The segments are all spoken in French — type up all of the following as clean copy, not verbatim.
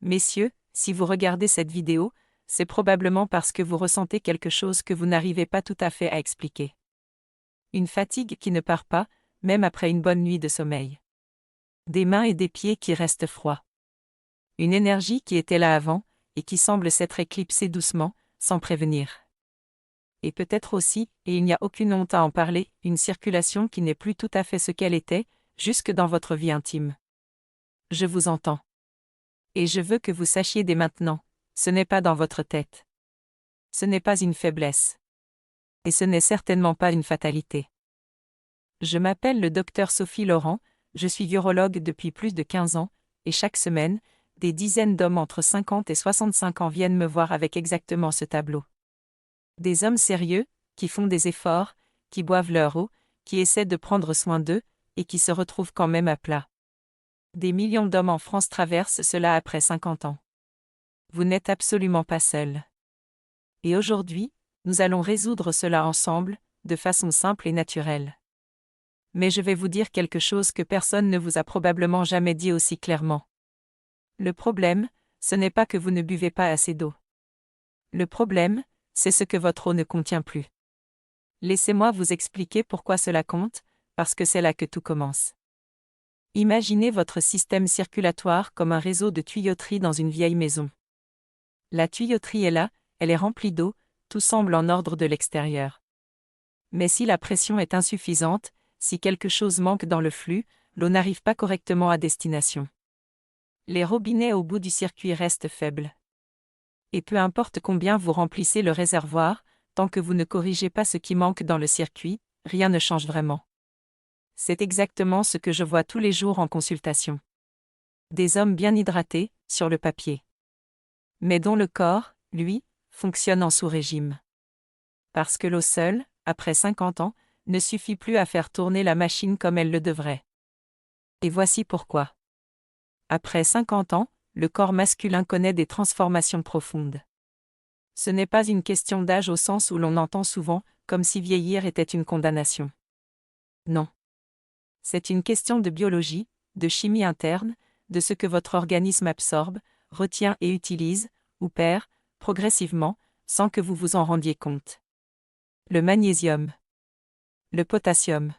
Messieurs, si vous regardez cette vidéo, c'est probablement parce que vous ressentez quelque chose que vous n'arrivez pas tout à fait à expliquer. Une fatigue qui ne part pas, même après une bonne nuit de sommeil. Des mains et des pieds qui restent froids. Une énergie qui était là avant, et qui semble s'être éclipsée doucement, sans prévenir. Et peut-être aussi, et il n'y a aucune honte à en parler, une circulation qui n'est plus tout à fait ce qu'elle était, jusque dans votre vie intime. Je vous entends. Et je veux que vous sachiez dès maintenant, ce n'est pas dans votre tête. Ce n'est pas une faiblesse. Et ce n'est certainement pas une fatalité. Je m'appelle le docteur Sophie Laurent, je suis urologue depuis plus de 15 ans, et chaque semaine, des dizaines d'hommes entre 50 et 65 ans viennent me voir avec exactement ce tableau. Des hommes sérieux, qui font des efforts, qui boivent leur eau, qui essaient de prendre soin d'eux, et qui se retrouvent quand même à plat. Des millions d'hommes en France traversent cela après 50 ans. Vous n'êtes absolument pas seul. Et aujourd'hui, nous allons résoudre cela ensemble, de façon simple et naturelle. Mais je vais vous dire quelque chose que personne ne vous a probablement jamais dit aussi clairement. Le problème, ce n'est pas que vous ne buvez pas assez d'eau. Le problème, c'est ce que votre eau ne contient plus. Laissez-moi vous expliquer pourquoi cela compte, parce que c'est là que tout commence. Imaginez votre système circulatoire comme un réseau de tuyauterie dans une vieille maison. La tuyauterie est là, elle est remplie d'eau, tout semble en ordre de l'extérieur. Mais si la pression est insuffisante, si quelque chose manque dans le flux, l'eau n'arrive pas correctement à destination. Les robinets au bout du circuit restent faibles. Et peu importe combien vous remplissez le réservoir, tant que vous ne corrigez pas ce qui manque dans le circuit, rien ne change vraiment. C'est exactement ce que je vois tous les jours en consultation. Des hommes bien hydratés, sur le papier. Mais dont le corps, lui, fonctionne en sous-régime. Parce que l'eau seule, après 50 ans, ne suffit plus à faire tourner la machine comme elle le devrait. Et voici pourquoi. Après 50 ans, le corps masculin connaît des transformations profondes. Ce n'est pas une question d'âge au sens où l'on entend souvent, comme si vieillir était une condamnation. Non. C'est une question de biologie, de chimie interne, de ce que votre organisme absorbe, retient et utilise, ou perd, progressivement, sans que vous vous en rendiez compte. Le magnésium. Le potassium.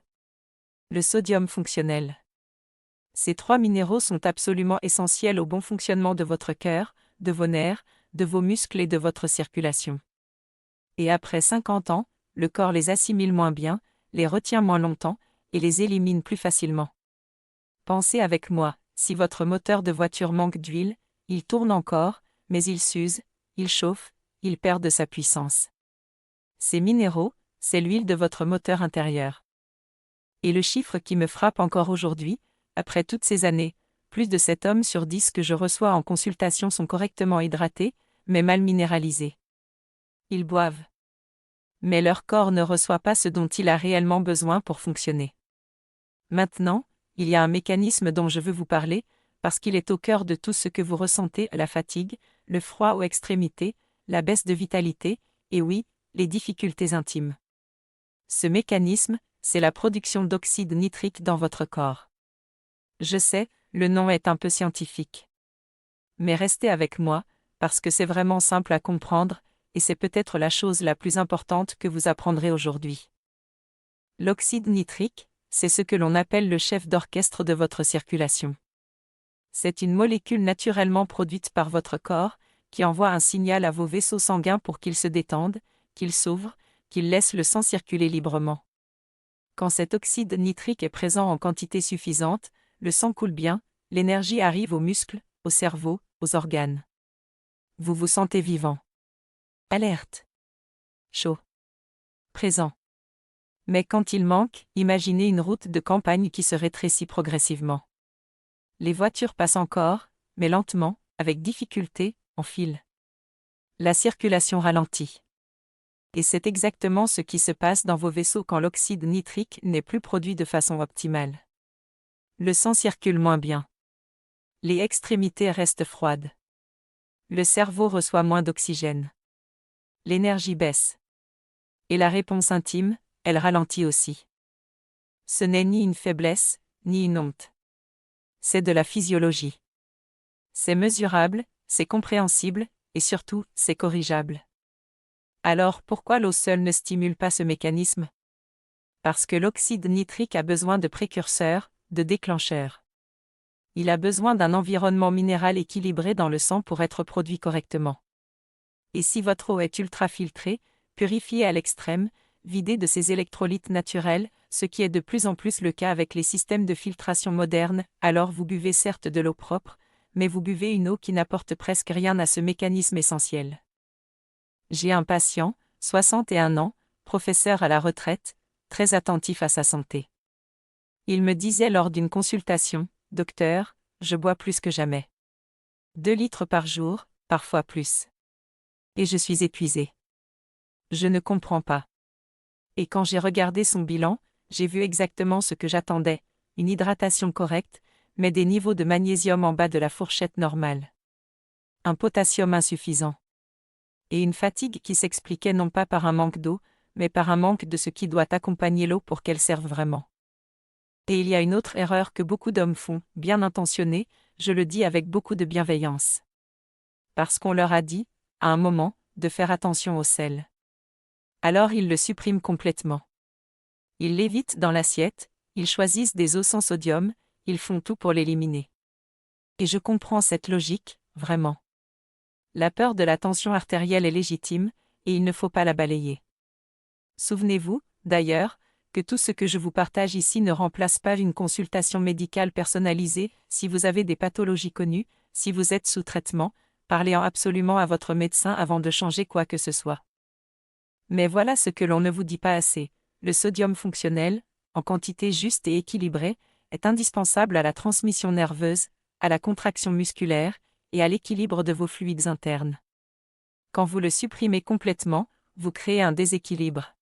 Le sodium fonctionnel. Ces 3 minéraux sont absolument essentiels au bon fonctionnement de votre cœur, de vos nerfs, de vos muscles et de votre circulation. Et après 50 ans, le corps les assimile moins bien, les retient moins longtemps, et les élimine plus facilement. Pensez avec moi, si votre moteur de voiture manque d'huile, il tourne encore, mais il s'use, il chauffe, il perd de sa puissance. Ces minéraux, c'est l'huile de votre moteur intérieur. Et le chiffre qui me frappe encore aujourd'hui, après toutes ces années, plus de 7 hommes sur 10 que je reçois en consultation sont correctement hydratés, mais mal minéralisés. Ils boivent. Mais leur corps ne reçoit pas ce dont il a réellement besoin pour fonctionner. Maintenant, il y a un mécanisme dont je veux vous parler, parce qu'il est au cœur de tout ce que vous ressentez, la fatigue, le froid aux extrémités, la baisse de vitalité, et oui, les difficultés intimes. Ce mécanisme, c'est la production d'oxyde nitrique dans votre corps. Je sais, le nom est un peu scientifique. Mais restez avec moi, parce que c'est vraiment simple à comprendre, et c'est peut-être la chose la plus importante que vous apprendrez aujourd'hui. L'oxyde nitrique, c'est ce que l'on appelle le chef d'orchestre de votre circulation. C'est une molécule naturellement produite par votre corps, qui envoie un signal à vos vaisseaux sanguins pour qu'ils se détendent, qu'ils s'ouvrent, qu'ils laissent le sang circuler librement. Quand cet oxyde nitrique est présent en quantité suffisante, le sang coule bien, l'énergie arrive aux muscles, au cerveau, aux organes. Vous vous sentez vivant. Alerte. Chaud. Présent. Mais quand il manque, imaginez une route de campagne qui se rétrécit progressivement. Les voitures passent encore, mais lentement, avec difficulté, en file. La circulation ralentit. Et c'est exactement ce qui se passe dans vos vaisseaux quand l'oxyde nitrique n'est plus produit de façon optimale. Le sang circule moins bien. Les extrémités restent froides. Le cerveau reçoit moins d'oxygène. L'énergie baisse. Et la réponse intime, elle ralentit aussi. Ce n'est ni une faiblesse, ni une honte. C'est de la physiologie. C'est mesurable, c'est compréhensible, et surtout, c'est corrigeable. Alors pourquoi l'eau seule ne stimule pas ce mécanisme? Parce que l'oxyde nitrique a besoin de précurseurs, de déclencheurs. Il a besoin d'un environnement minéral équilibré dans le sang pour être produit correctement. Et si votre eau est ultrafiltrée, purifiée à l'extrême, vidée de ses électrolytes naturels, ce qui est de plus en plus le cas avec les systèmes de filtration modernes, alors vous buvez certes de l'eau propre, mais vous buvez une eau qui n'apporte presque rien à ce mécanisme essentiel. J'ai un patient, 61 ans, professeur à la retraite, très attentif à sa santé. Il me disait lors d'une consultation, « Docteur, je bois plus que jamais. 2 litres par jour, parfois plus. Et je suis épuisé. Je ne comprends pas. » Et quand j'ai regardé son bilan, j'ai vu exactement ce que j'attendais, une hydratation correcte, mais des niveaux de magnésium en bas de la fourchette normale. Un potassium insuffisant. Et une fatigue qui s'expliquait non pas par un manque d'eau, mais par un manque de ce qui doit accompagner l'eau pour qu'elle serve vraiment. Et il y a une autre erreur que beaucoup d'hommes font, bien intentionnés, je le dis avec beaucoup de bienveillance. Parce qu'on leur a dit, à un moment, de faire attention au sel. Alors ils le suppriment complètement. Ils l'évitent dans l'assiette, ils choisissent des eaux sans sodium, ils font tout pour l'éliminer. Et je comprends cette logique, vraiment. La peur de la tension artérielle est légitime, et il ne faut pas la balayer. Souvenez-vous, d'ailleurs, que tout ce que je vous partage ici ne remplace pas une consultation médicale personnalisée. Si vous avez des pathologies connues, si vous êtes sous traitement, parlez absolument à votre médecin avant de changer quoi que ce soit. Mais voilà ce que l'on ne vous dit pas assez. Le sodium fonctionnel, en quantité juste et équilibrée, est indispensable à la transmission nerveuse, à la contraction musculaire, et à l'équilibre de vos fluides internes. Quand vous le supprimez complètement, vous créez un déséquilibre.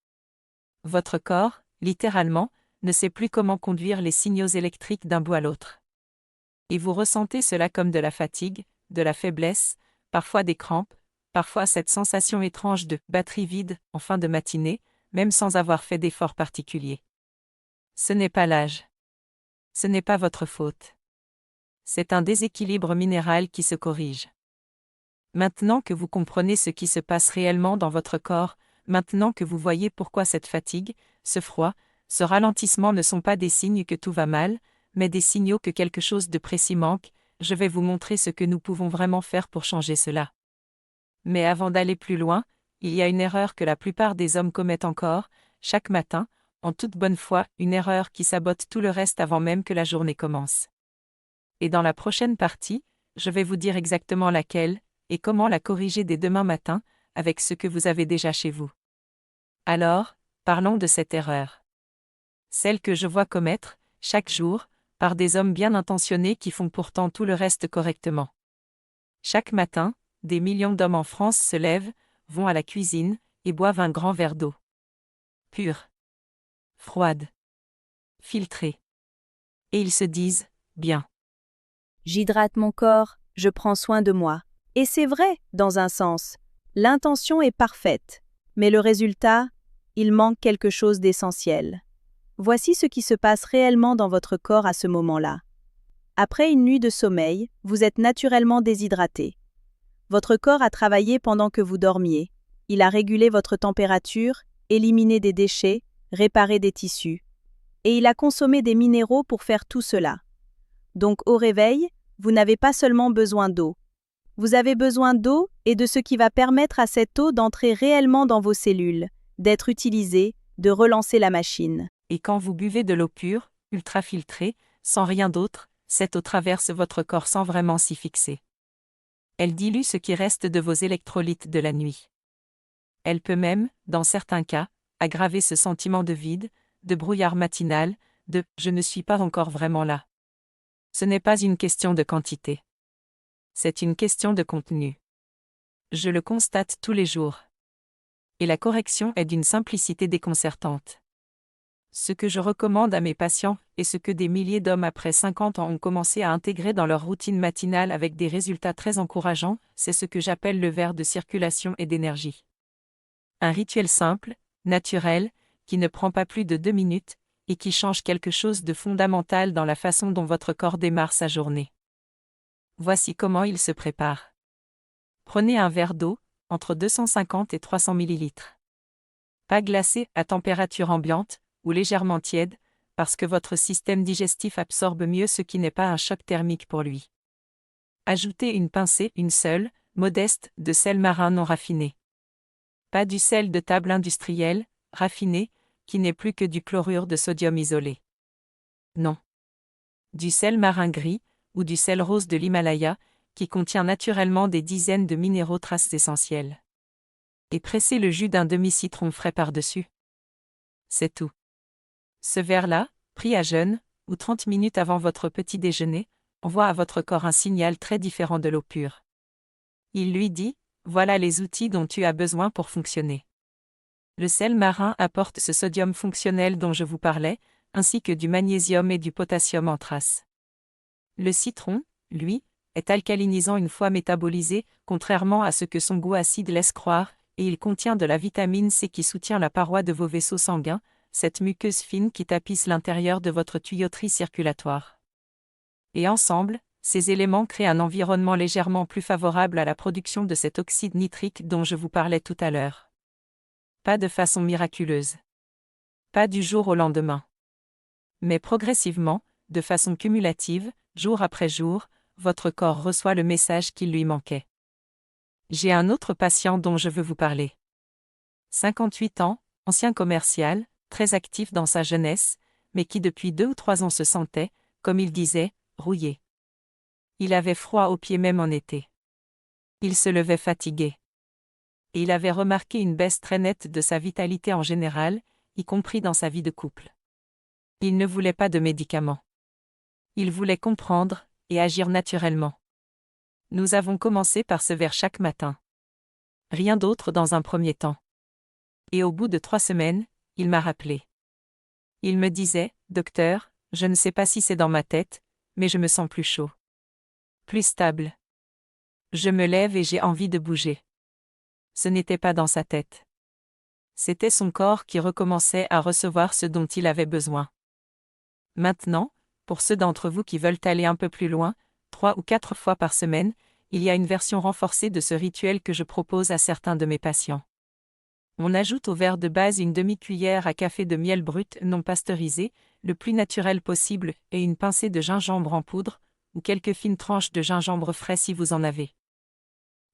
Votre corps, littéralement, ne sait plus comment conduire les signaux électriques d'un bout à l'autre. Et vous ressentez cela comme de la fatigue, de la faiblesse, parfois des crampes, parfois cette sensation étrange de batterie vide en fin de matinée, même sans avoir fait d'effort particulier. Ce n'est pas l'âge. Ce n'est pas votre faute. C'est un déséquilibre minéral qui se corrige. Maintenant que vous comprenez ce qui se passe réellement dans votre corps, maintenant que vous voyez pourquoi cette fatigue, ce froid, ce ralentissement ne sont pas des signes que tout va mal, mais des signaux que quelque chose de précis manque, je vais vous montrer ce que nous pouvons vraiment faire pour changer cela. Mais avant d'aller plus loin, il y a une erreur que la plupart des hommes commettent encore, chaque matin, en toute bonne foi, une erreur qui sabote tout le reste avant même que la journée commence. Et dans la prochaine partie, je vais vous dire exactement laquelle, et comment la corriger dès demain matin, avec ce que vous avez déjà chez vous. Alors, parlons de cette erreur. Celle que je vois commettre, chaque jour, par des hommes bien intentionnés qui font pourtant tout le reste correctement. Chaque matin, des millions d'hommes en France se lèvent, vont à la cuisine, et boivent un grand verre d'eau. Pure. Froide. Filtrée. Et ils se disent, bien. J'hydrate mon corps, je prends soin de moi. Et c'est vrai, dans un sens. L'intention est parfaite. Mais le résultat, il manque quelque chose d'essentiel. Voici ce qui se passe réellement dans votre corps à ce moment-là. Après une nuit de sommeil, vous êtes naturellement déshydraté. Votre corps a travaillé pendant que vous dormiez. Il a régulé votre température, éliminé des déchets, réparé des tissus. Et il a consommé des minéraux pour faire tout cela. Donc au réveil, vous n'avez pas seulement besoin d'eau. Vous avez besoin d'eau et de ce qui va permettre à cette eau d'entrer réellement dans vos cellules, d'être utilisée, de relancer la machine. Et quand vous buvez de l'eau pure, ultra-filtrée, sans rien d'autre, cette eau traverse votre corps sans vraiment s'y fixer. Elle dilue ce qui reste de vos électrolytes de la nuit. Elle peut même, dans certains cas, aggraver ce sentiment de vide, de brouillard matinal, de « je ne suis pas encore vraiment là ». Ce n'est pas une question de quantité. C'est une question de contenu. Je le constate tous les jours. Et la correction est d'une simplicité déconcertante. Ce que je recommande à mes patients, et ce que des milliers d'hommes après 50 ans ont commencé à intégrer dans leur routine matinale avec des résultats très encourageants, c'est ce que j'appelle le verre de circulation et d'énergie. Un rituel simple, naturel, qui ne prend pas plus de 2 minutes, et qui change quelque chose de fondamental dans la façon dont votre corps démarre sa journée. Voici comment il se prépare. Prenez un verre d'eau, entre 250 et 300 ml. Pas glacé, à température ambiante, ou légèrement tiède, parce que votre système digestif absorbe mieux ce qui n'est pas un choc thermique pour lui. Ajoutez une pincée, une seule, modeste, de sel marin non raffiné. Pas du sel de table industriel, raffiné, qui n'est plus que du chlorure de sodium isolé. Non. Du sel marin gris, ou du sel rose de l'Himalaya, qui contient naturellement des dizaines de minéraux traces essentiels. Et pressez le jus d'un demi-citron frais par-dessus. C'est tout. Ce verre-là, pris à jeûne, ou 30 minutes avant votre petit déjeuner, envoie à votre corps un signal très différent de l'eau pure. Il lui dit, voilà les outils dont tu as besoin pour fonctionner. Le sel marin apporte ce sodium fonctionnel dont je vous parlais, ainsi que du magnésium et du potassium en traces. Le citron, lui, est alcalinisant une fois métabolisé, contrairement à ce que son goût acide laisse croire, et il contient de la vitamine C qui soutient la paroi de vos vaisseaux sanguins, cette muqueuse fine qui tapisse l'intérieur de votre tuyauterie circulatoire. Et ensemble, ces éléments créent un environnement légèrement plus favorable à la production de cet oxyde nitrique dont je vous parlais tout à l'heure. Pas de façon miraculeuse. Pas du jour au lendemain. Mais progressivement, de façon cumulative, jour après jour, votre corps reçoit le message qu'il lui manquait. J'ai un autre patient dont je veux vous parler. 58 ans, ancien commercial, très actif dans sa jeunesse, mais qui depuis 2 ou 3 ans se sentait, comme il disait, rouillé. Il avait froid aux pieds même en été. Il se levait fatigué. Et il avait remarqué une baisse très nette de sa vitalité en général, y compris dans sa vie de couple. Il ne voulait pas de médicaments. Il voulait comprendre et agir naturellement. Nous avons commencé par ce verre chaque matin. Rien d'autre dans un premier temps. Et au bout de 3 semaines, il m'a rappelé. Il me disait, docteur, je ne sais pas si c'est dans ma tête, mais je me sens plus chaud. Plus stable. Je me lève et j'ai envie de bouger. Ce n'était pas dans sa tête. C'était son corps qui recommençait à recevoir ce dont il avait besoin. Maintenant, pour ceux d'entre vous qui veulent aller un peu plus loin, 3 ou 4 fois par semaine, il y a une version renforcée de ce rituel que je propose à certains de mes patients. On ajoute au verre de base une demi-cuillère à café de miel brut non pasteurisé, le plus naturel possible, et une pincée de gingembre en poudre, ou quelques fines tranches de gingembre frais si vous en avez.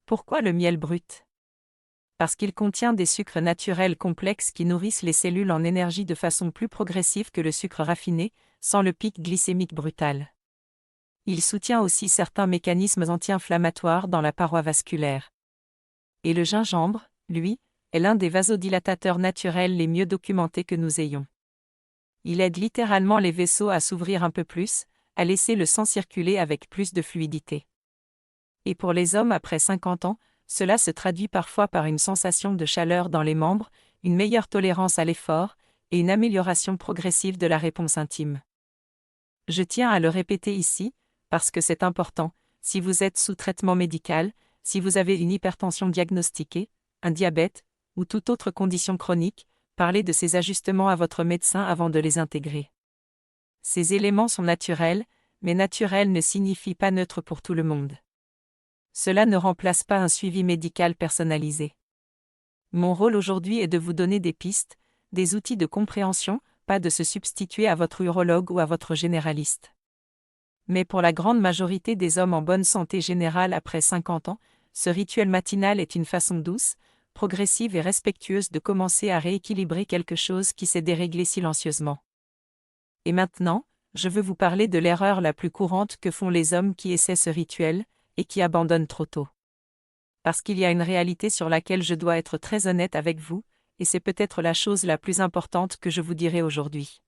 Pourquoi le miel brut ? Parce qu'il contient des sucres naturels complexes qui nourrissent les cellules en énergie de façon plus progressive que le sucre raffiné, sans le pic glycémique brutal. Il soutient aussi certains mécanismes anti-inflammatoires dans la paroi vasculaire. Et le gingembre, lui, est l'un des vasodilatateurs naturels les mieux documentés que nous ayons. Il aide littéralement les vaisseaux à s'ouvrir un peu plus, à laisser le sang circuler avec plus de fluidité. Et pour les hommes après 50 ans, cela se traduit parfois par une sensation de chaleur dans les membres, une meilleure tolérance à l'effort, et une amélioration progressive de la réponse intime. Je tiens à le répéter ici, parce que c'est important, si vous êtes sous traitement médical, si vous avez une hypertension diagnostiquée, un diabète, ou toute autre condition chronique, parlez de ces ajustements à votre médecin avant de les intégrer. Ces éléments sont naturels, mais naturel ne signifie pas neutre pour tout le monde. Cela ne remplace pas un suivi médical personnalisé. Mon rôle aujourd'hui est de vous donner des pistes, des outils de compréhension, pas de se substituer à votre urologue ou à votre généraliste. Mais pour la grande majorité des hommes en bonne santé générale après 50 ans, ce rituel matinal est une façon douce, progressive et respectueuse de commencer à rééquilibrer quelque chose qui s'est déréglé silencieusement. Et maintenant, je veux vous parler de l'erreur la plus courante que font les hommes qui essaient ce rituel, et qui abandonnent trop tôt. Parce qu'il y a une réalité sur laquelle je dois être très honnête avec vous, et c'est peut-être la chose la plus importante que je vous dirai aujourd'hui.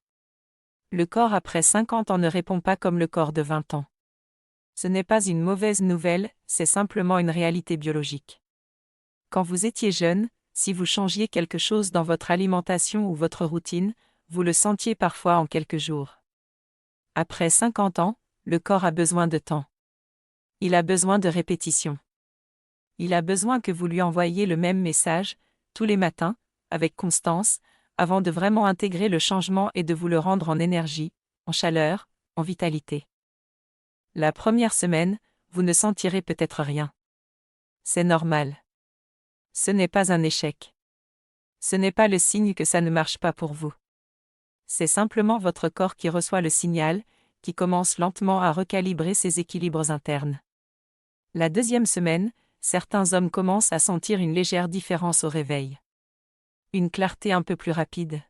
Le corps après 50 ans ne répond pas comme le corps de 20 ans. Ce n'est pas une mauvaise nouvelle, c'est simplement une réalité biologique. Quand vous étiez jeune, si vous changiez quelque chose dans votre alimentation ou votre routine, vous le sentiez parfois en quelques jours. Après 50 ans, le corps a besoin de temps. Il a besoin de répétition. Il a besoin que vous lui envoyiez le même message, tous les matins, avec constance, avant de vraiment intégrer le changement et de vous le rendre en énergie, en chaleur, en vitalité. La première semaine, vous ne sentirez peut-être rien. C'est normal. Ce n'est pas un échec. Ce n'est pas le signe que ça ne marche pas pour vous. C'est simplement votre corps qui reçoit le signal, qui commence lentement à recalibrer ses équilibres internes. La deuxième semaine, certains hommes commencent à sentir une légère différence au réveil. Une clarté un peu plus rapide.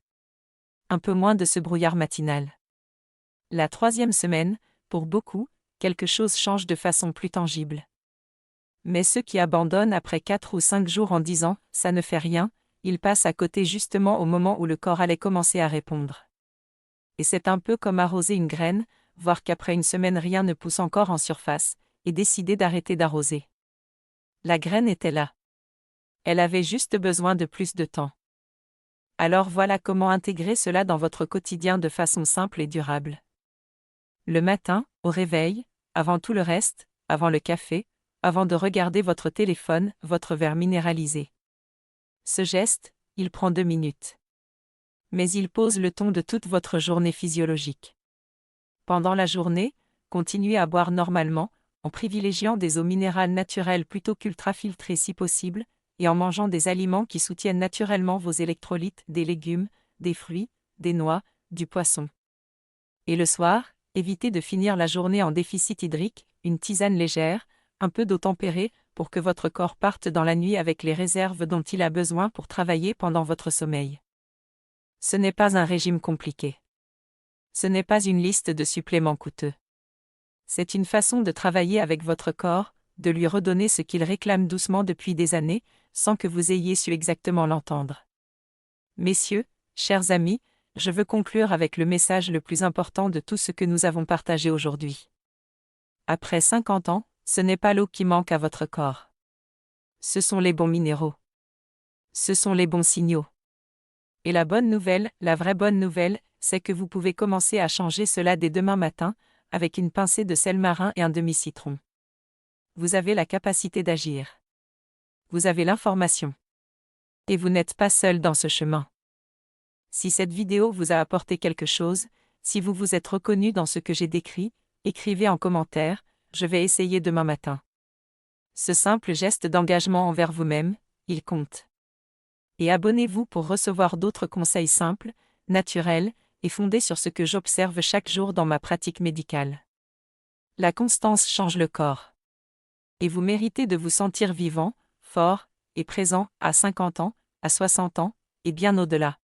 Un peu moins de ce brouillard matinal. La troisième semaine, pour beaucoup, quelque chose change de façon plus tangible. Mais ceux qui abandonnent après 4 ou 5 jours en disant « ça ne fait rien », ils passent à côté justement au moment où le corps allait commencer à répondre. Et c'est un peu comme arroser une graine, voir qu'après une semaine rien ne pousse encore en surface, et décider d'arrêter d'arroser. La graine était là. Elle avait juste besoin de plus de temps. Alors voilà comment intégrer cela dans votre quotidien de façon simple et durable. Le matin, au réveil, avant tout le reste, avant le café, avant de regarder votre téléphone, votre verre minéralisé. Ce geste, il prend 2 minutes. Mais il pose le ton de toute votre journée physiologique. Pendant la journée, continuez à boire normalement, en privilégiant des eaux minérales naturelles plutôt qu'ultra-filtrées si possible, et en mangeant des aliments qui soutiennent naturellement vos électrolytes, des légumes, des fruits, des noix, du poisson. Et le soir, évitez de finir la journée en déficit hydrique, une tisane légère, un peu d'eau tempérée, pour que votre corps parte dans la nuit avec les réserves dont il a besoin pour travailler pendant votre sommeil. Ce n'est pas un régime compliqué. Ce n'est pas une liste de suppléments coûteux. C'est une façon de travailler avec votre corps, de lui redonner ce qu'il réclame doucement depuis des années, sans que vous ayez su exactement l'entendre. Messieurs, chers amis, je veux conclure avec le message le plus important de tout ce que nous avons partagé aujourd'hui. Après 50 ans, ce n'est pas l'eau qui manque à votre corps. Ce sont les bons minéraux. Ce sont les bons signaux. Et la bonne nouvelle, la vraie bonne nouvelle, c'est que vous pouvez commencer à changer cela dès demain matin, avec une pincée de sel marin et un demi-citron. Vous avez la capacité d'agir. Vous avez l'information. Et vous n'êtes pas seul dans ce chemin. Si cette vidéo vous a apporté quelque chose, si vous vous êtes reconnu dans ce que j'ai décrit, écrivez en commentaire, je vais essayer demain matin. Ce simple geste d'engagement envers vous-même, il compte. Et abonnez-vous pour recevoir d'autres conseils simples, naturels, et fondés sur ce que j'observe chaque jour dans ma pratique médicale. La constance change le corps. Et vous méritez de vous sentir vivant, fort, et présent, à 50 ans, à 60 ans, et bien au-delà.